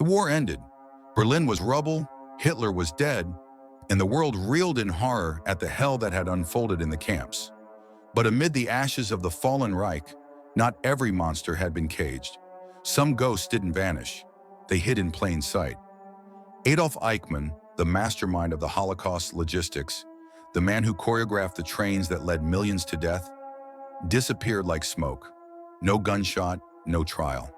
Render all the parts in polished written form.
war ended. Berlin was rubble, Hitler was dead, and the world reeled in horror at the hell that had unfolded in the camps. But amid the ashes of the fallen Reich, not every monster had been caged. Some ghosts didn't vanish. They hid in plain sight. Adolf Eichmann, the mastermind of the Holocaust logistics, the man who choreographed the trains that led millions to death, disappeared like smoke. No gunshot, no trial.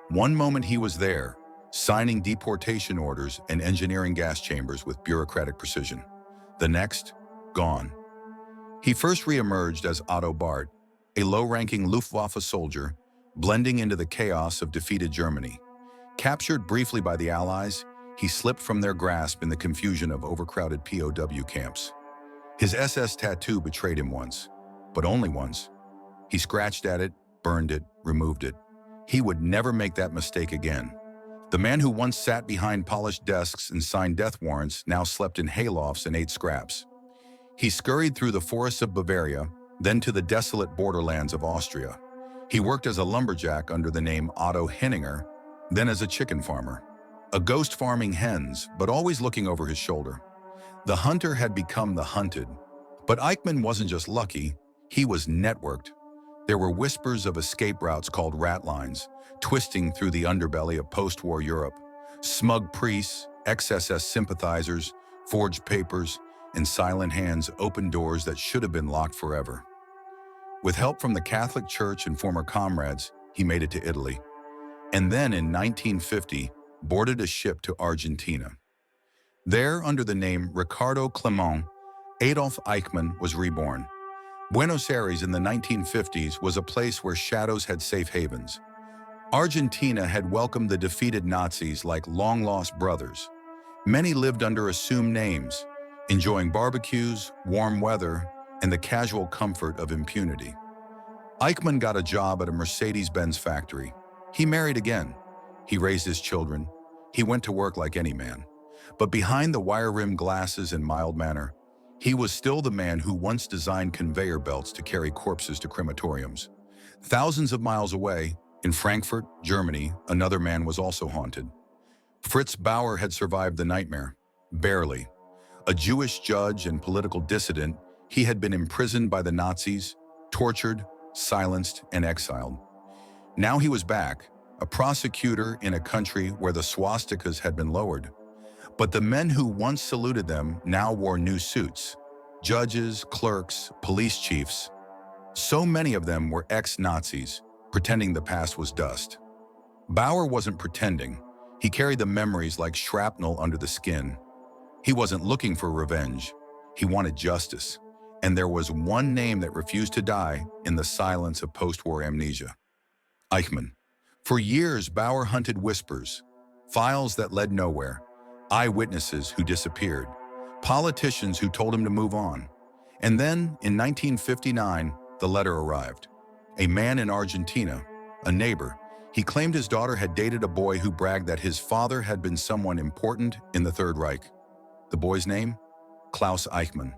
One moment he was there, signing deportation orders and engineering gas chambers with bureaucratic precision. The next, gone. He first re-emerged as Otto Barth, a low-ranking Luftwaffe soldier, blending into the chaos of defeated Germany. Captured briefly by the Allies, he slipped from their grasp in the confusion of overcrowded POW camps. His SS tattoo betrayed him once, but only once. He scratched at it, burned it, removed it. He would never make that mistake again. The man who once sat behind polished desks and signed death warrants now slept in haylofts and ate scraps. He scurried through the forests of Bavaria, then to the desolate borderlands of Austria. He worked as a lumberjack under the name Otto Henninger, then as a chicken farmer. A ghost farming hens, but always looking over his shoulder. The hunter had become the hunted. But Eichmann wasn't just lucky, he was networked. There were whispers of escape routes called rat lines, twisting through the underbelly of post-war Europe. Smug priests, ex-SS sympathizers, forged papers, and silent hands opened doors that should have been locked forever. With help from the Catholic Church and former comrades, he made it to Italy. And then in 1950, boarded a ship to Argentina. There, under the name Ricardo Clement, Adolf Eichmann was reborn. Buenos Aires in the 1950s was a place where shadows had safe havens. Argentina had welcomed the defeated Nazis like long-lost brothers. Many lived under assumed names, enjoying barbecues, warm weather, and the casual comfort of impunity. Eichmann got a job at a Mercedes-Benz factory. He married again. He raised his children. He went to work like any man. But behind the wire-rimmed glasses and mild manner, he was still the man who once designed conveyor belts to carry corpses to crematoriums. Thousands of miles away, in Frankfurt, Germany, another man was also haunted. Fritz Bauer had survived the nightmare. Barely. A Jewish judge and political dissident, he had been imprisoned by the Nazis, tortured, silenced, and exiled. Now he was back, a prosecutor in a country where the swastikas had been lowered. But the men who once saluted them now wore new suits. Judges, clerks, police chiefs. So many of them were ex-Nazis, pretending the past was dust. Bauer wasn't pretending. He carried the memories like shrapnel under the skin. He wasn't looking for revenge. He wanted justice. And there was one name that refused to die in the silence of post-war amnesia. Eichmann. For years, Bauer hunted whispers, files that led nowhere, eyewitnesses who disappeared, politicians who told him to move on. And then, in 1959, the letter arrived. A man in Argentina, a neighbor, he claimed his daughter had dated a boy who bragged that his father had been someone important in the Third Reich. The boy's name? Klaus Eichmann.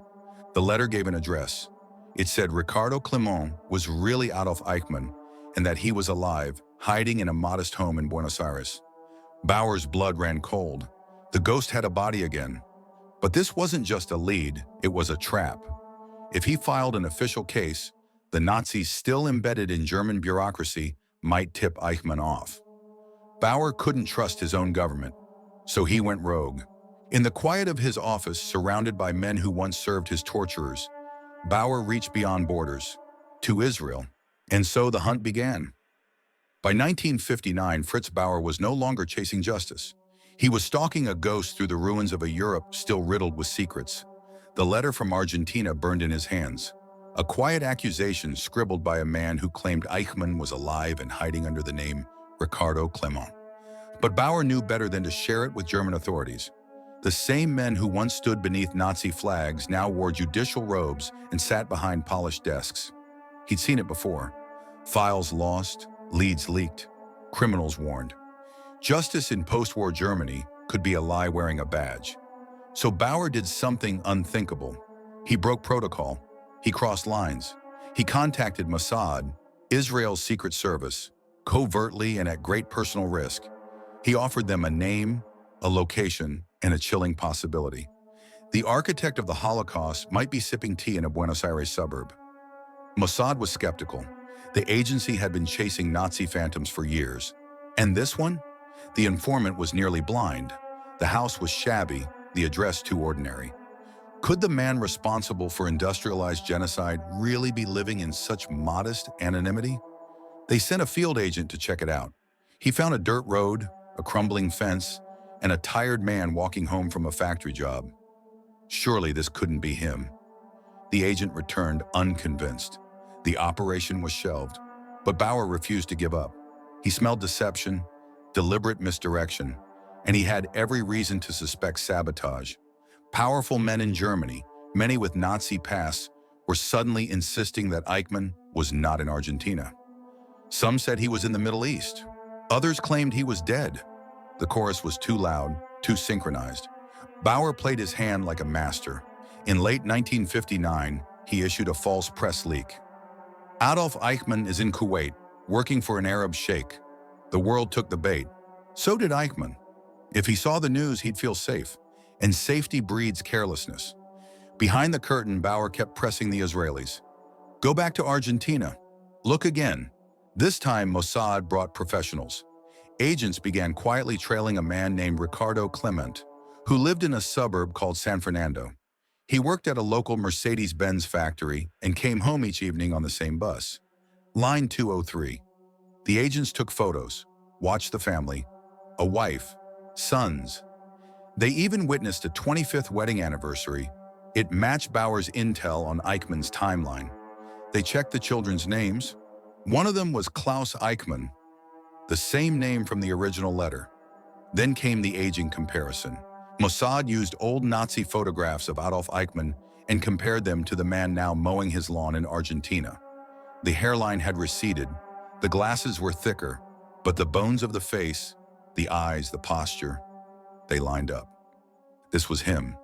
The letter gave an address. It said Ricardo Clement was really Adolf Eichmann and that he was alive, hiding in a modest home in Buenos Aires. Bauer's blood ran cold. The ghost had a body again. But this wasn't just a lead, it was a trap. If he filed an official case, the Nazis still embedded in German bureaucracy might tip Eichmann off. Bauer couldn't trust his own government, so he went rogue. In the quiet of his office, surrounded by men who once served his torturers, Bauer reached beyond borders, to Israel, and so the hunt began. By 1959, Fritz Bauer was no longer chasing justice. He was stalking a ghost through the ruins of a Europe still riddled with secrets. The letter from Argentina burned in his hands, a quiet accusation scribbled by a man who claimed Eichmann was alive and hiding under the name Ricardo Clement. But Bauer knew better than to share it with German authorities. The same men who once stood beneath Nazi flags now wore judicial robes and sat behind polished desks. He'd seen it before. Files lost, leads leaked, criminals warned. Justice in post-war Germany could be a lie wearing a badge. So Bauer did something unthinkable. He broke protocol. He crossed lines. He contacted Mossad, Israel's secret service, covertly and at great personal risk. He offered them a name, a location, and a chilling possibility. The architect of the Holocaust might be sipping tea in a Buenos Aires suburb. Mossad was skeptical. The agency had been chasing Nazi phantoms for years. And this one? The informant was nearly blind. The house was shabby, the address too ordinary. Could the man responsible for industrialized genocide really be living in such modest anonymity? They sent a field agent to check it out. He found a dirt road, a crumbling fence, and a tired man walking home from a factory job. Surely this couldn't be him. The agent returned unconvinced. The operation was shelved, but Bauer refused to give up. He smelled deception, deliberate misdirection, and he had every reason to suspect sabotage. Powerful men in Germany, many with Nazi pasts, were suddenly insisting that Eichmann was not in Argentina. Some said he was in the Middle East. Others claimed he was dead. The chorus was too loud, too synchronized. Bauer played his hand like a master. In late 1959, he issued a false press leak. Adolf Eichmann is in Kuwait, working for an Arab sheikh. The world took the bait. So did Eichmann. If he saw the news, he'd feel safe. And safety breeds carelessness. Behind the curtain, Bauer kept pressing the Israelis. Go back to Argentina. Look again. This time, Mossad brought professionals. Agents began quietly trailing a man named Ricardo Clement, who lived in a suburb called San Fernando. He worked at a local Mercedes-Benz factory and came home each evening on the same bus. Line 203. The agents took photos, watched the family, a wife, sons. They even witnessed a 25th wedding anniversary. It matched Bauer's intel on Eichmann's timeline. They checked the children's names. One of them was Klaus Eichmann, the same name from the original letter. Then came the aging comparison. Mossad used old Nazi photographs of Adolf Eichmann and compared them to the man now mowing his lawn in Argentina. The hairline had receded, the glasses were thicker, but the bones of the face, the eyes, the posture, they lined up. This was him.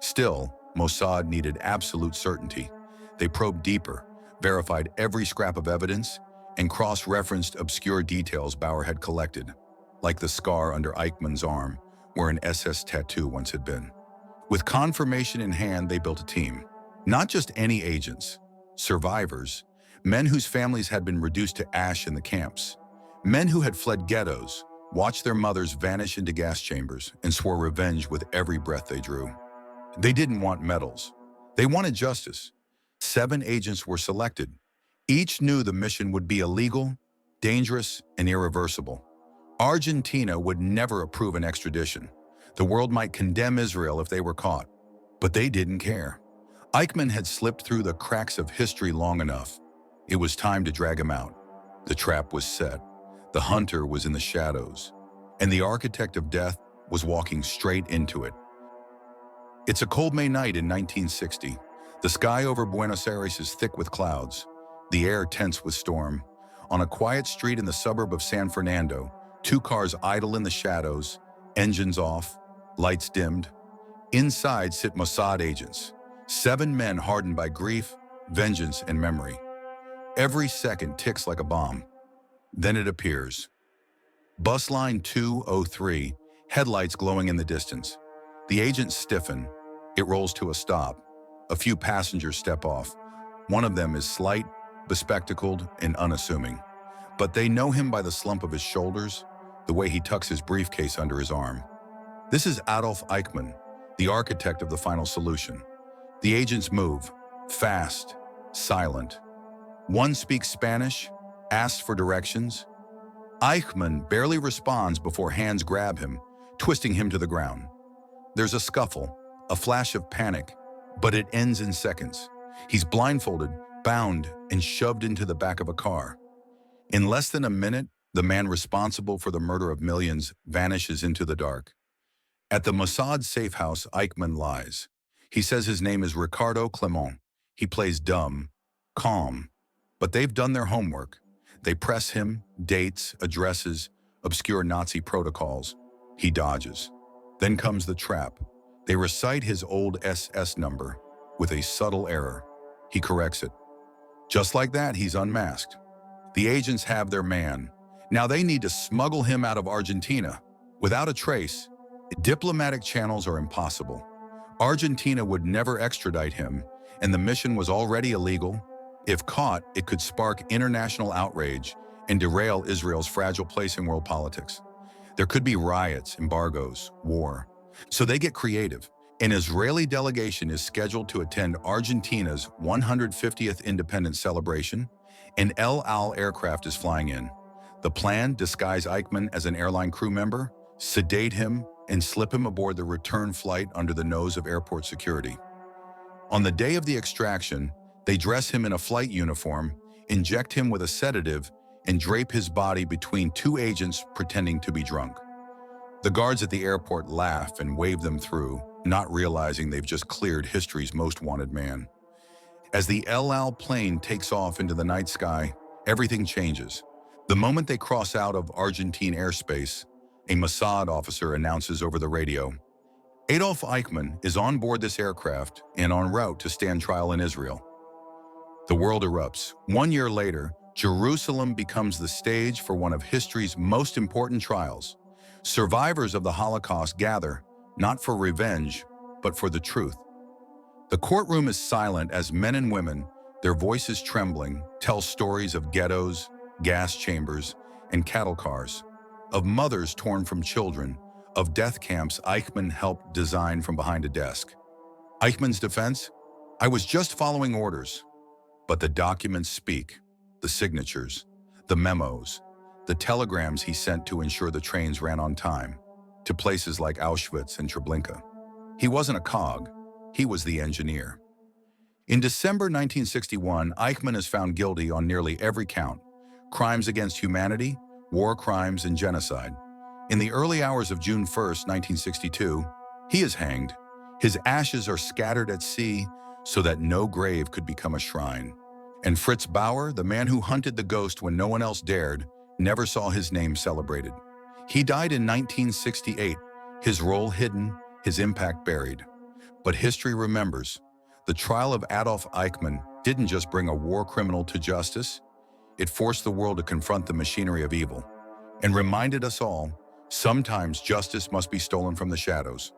Still, Mossad needed absolute certainty. They probed deeper, verified every scrap of evidence, and cross-referenced obscure details Bauer had collected, like the scar under Eichmann's arm, where an SS tattoo once had been. With confirmation in hand, they built a team. Not just any agents, survivors, men whose families had been reduced to ash in the camps, men who had fled ghettos, watched their mothers vanish into gas chambers, and swore revenge with every breath they drew. They didn't want medals. They wanted justice. 7 agents were selected. Each knew the mission would be illegal, dangerous, and irreversible. Argentina would never approve an extradition. The world might condemn Israel if they were caught, but they didn't care. Eichmann had slipped through the cracks of history long enough. It was time to drag him out. The trap was set. The hunter was in the shadows, and the architect of death was walking straight into it. It's a cold May night in 1960. The sky over Buenos Aires is thick with clouds, the air tense with storm. On a quiet street in the suburb of San Fernando, 2 cars idle in the shadows, engines off, lights dimmed. Inside sit Mossad agents, 7 men hardened by grief, vengeance, and memory. Every second ticks like a bomb. Then it appears. Bus line 203, headlights glowing in the distance. The agents stiffen. It rolls to a stop. A few passengers step off. One of them is slight, bespectacled, and unassuming. But they know him by the slump of his shoulders, the way he tucks his briefcase under his arm. This is Adolf Eichmann, the architect of the final solution. The agents move, fast, silent. One speaks Spanish, asks for directions. Eichmann barely responds before hands grab him, twisting him to the ground. There's a scuffle, a flash of panic, but it ends in seconds. He's blindfolded, bound, and shoved into the back of a car. In less than a minute, the man responsible for the murder of millions vanishes into the dark. At the Mossad safe house, Eichmann lies. He says his name is Ricardo Clement. He plays dumb, calm, but they've done their homework. They press him, dates, addresses, obscure Nazi protocols. He dodges. Then comes the trap. They recite his old SS number with a subtle error. He corrects it. Just like that, he's unmasked. The agents have their man. Now they need to smuggle him out of Argentina. Without a trace, diplomatic channels are impossible. Argentina would never extradite him, and the mission was already illegal. If caught, it could spark international outrage and derail Israel's fragile place in world politics. There could be riots, embargoes, war. So they get creative. An Israeli delegation is scheduled to attend Argentina's 150th independence celebration. An El Al aircraft is flying in. The plan: disguise Eichmann as an airline crew member, sedate him, and slip him aboard the return flight under the nose of airport security. On the day of the extraction, they dress him in a flight uniform, inject him with a sedative, and drape his body between two agents pretending to be drunk. The guards at the airport laugh and wave them through, not realizing they've just cleared history's most wanted man. As the El Al plane takes off into the night sky, everything changes. The moment they cross out of Argentine airspace, a Mossad officer announces over the radio, Adolf Eichmann is on board this aircraft and en route to stand trial in Israel. The world erupts. 1 year later, Jerusalem becomes the stage for one of history's most important trials. Survivors of the Holocaust gather, not for revenge, but for the truth. The courtroom is silent as men and women, their voices trembling, tell stories of ghettos, gas chambers, and cattle cars, of mothers torn from children, of death camps Eichmann helped design from behind a desk. Eichmann's defense? I was just following orders. But the documents speak, the signatures, the memos, the telegrams he sent to ensure the trains ran on time, to places like Auschwitz and Treblinka. He wasn't a cog, he was the engineer. In December 1961, Eichmann is found guilty on nearly every count: crimes against humanity, war crimes, and genocide. In the early hours of June 1st, 1962, he is hanged. His ashes are scattered at sea so that no grave could become a shrine. And Fritz Bauer, the man who hunted the ghost when no one else dared, never saw his name celebrated. He died in 1968, his role hidden, his impact buried. But history remembers. The trial of Adolf Eichmann didn't just bring a war criminal to justice, it forced the world to confront the machinery of evil and reminded us all, sometimes justice must be stolen from the shadows.